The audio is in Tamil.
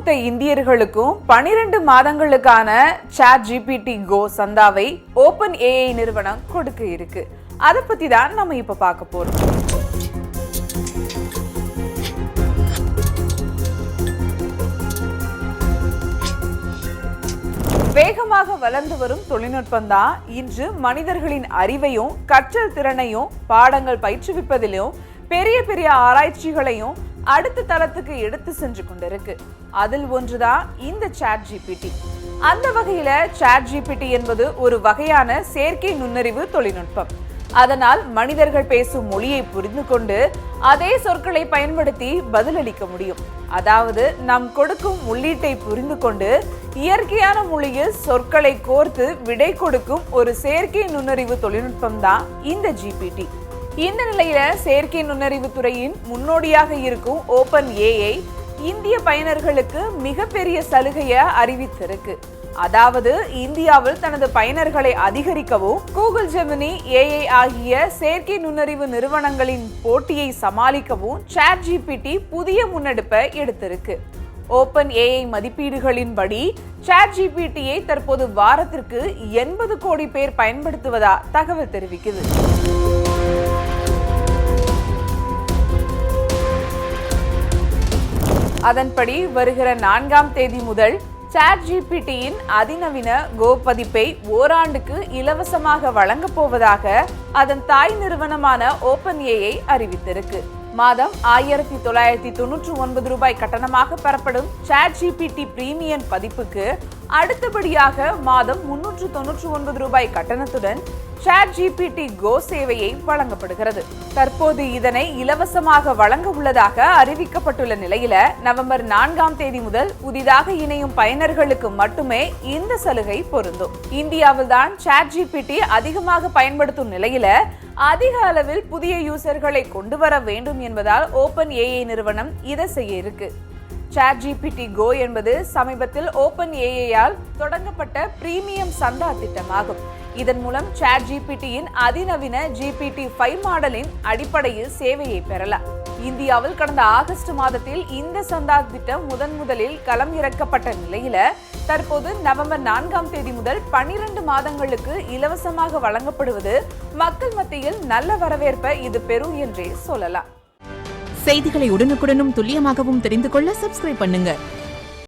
ஒட்டுமொத்த இந்தியர்களுக்கும் 12 மாதங்களுக்கான ChatGPT Go சந்தாவை OpenAI நிறுவனம் கொடுக்க இருக்கு. அதை பத்தி தான் நம்ம இப்ப பார்க்க போறோம். வேகமாக வளர்ந்து வரும் தொழில்நுட்பம் தான் இன்று மனிதர்களின் அறிவையும் கற்றல் திறனையும் பாடங்கள் பயிற்றுவிப்பதிலும் பெரிய பெரிய ஆராய்ச்சிகளையும் அடுத்த தளத்துக்கு எடுத்து சென்று கொண்டிருக்கு. அதில் ஒன்றுதான் இந்த ChatGPT. அந்த வகையில ChatGPT என்பது ஒரு வகையான செயற்கை நுண்ணறிவு தொழில்நுட்பம். அதனால் மனிதர்கள் பேசும் மொழியை புரிந்து கொண்டு அதே சொற்களை பயன்படுத்தி பதிலளிக்க முடியும். அதாவது நாம் கொடுக்கும் உள்ளீட்டை புரிந்து கொண்டு இயற்கையான மொழியில் சொற்களை கோர்த்து விடை கொடுக்கும் ஒரு செயற்கை நுண்ணறிவு தொழில்நுட்பம் தான் இந்த GPT. இந்த நிலையில செயற்கை நுண்ணறிவு துறையின் முன்னோடியாக இருக்கும் OpenAI இந்திய பயனர்களுக்கு மிகப்பெரிய சலுகையை அறிவித்திருக்கு. அதாவது இந்தியாவில் தனது பயனர்களை அதிகரிக்கவும் கூகுள் ஜெமினி AI ஆகிய செயற்கை நுண்ணறிவு நிறுவனங்களின் போட்டியை சமாளிக்கவும் ChatGPT புதிய முன்னெடுப்பை எடுத்திருக்கு. OpenAI மதிப்பீடுகளின்படி ChatGPT-யை தற்போது வாரத்திற்கு 80 கோடி பேர் பயன்படுத்துவதா தகவல் தெரிவிக்குது. அதன்படி வருகிற 4ஆம் தேதி முதல் ChatGPT-யின் அதிநவீன Go பதிப்பை ஓராண்டுக்கு இலவசமாக வழங்கப் போவதாக அதன் தாய் நிறுவனமான OpenAI அறிவித்திருக்கு. மாதம் 1999 ரூபாய் கட்டணமாக பெறப்படும் ChatGPT பிரீமியம் பதிப்புக்கு அடுத்தபடியாக மாதம் 399 ரூபாய் கட்டணத்துடன் ChatGPT Go சேவையை வழங்கப்படுகிறது. தற்போது இதனை இலவசமாக வழங்க உள்ளதாக அறிவிக்கப்பட்டுள்ள நிலையில நவம்பர் 4ஆம் தேதி முதல் புதிதாக இணையும் பயனர்களுக்கு மட்டுமே இந்த சலுகை பொருந்தும். இந்தியாவில் தான் ChatGPT அதிகமாக பயன்படுத்தும் நிலையில அதிக அளவில் புதிய யூசர்களை கொண்டு வர வேண்டும் என்பதால் OpenAI நிறுவனம் இதை செய்ய இருக்கு. ChatGPT Go என்பது சமீபத்தில் OpenAI-ஆல் தொடங்கப்பட்ட பிரீமியம் சந்தா திட்டமாகும். இதன் மூலம் ChatGPT-யின் அதிநவீன GPT-5 மாடலின் அடிப்படையில் சேவையை பெறலாம். இந்தியாவில் கடந்த ஆகஸ்ட் மாதத்தில் இந்த சந்தா திட்டம் முதலில் களம் இறக்கப்பட்ட நிலையில தற்போது நவம்பர் 4ஆம் தேதி முதல் 12 மாதங்களுக்கு இலவசமாக வழங்கப்படுவது மக்கள் மத்தியில் நல்ல வரவேற்பை இது பெறும் என்றே சொல்லலாம். செய்திகளை உடனுக்குடனும் துல்லியமாகவும் தெரிந்து கொள்ள சப்ஸ்கிரைப் பண்ணுங்க.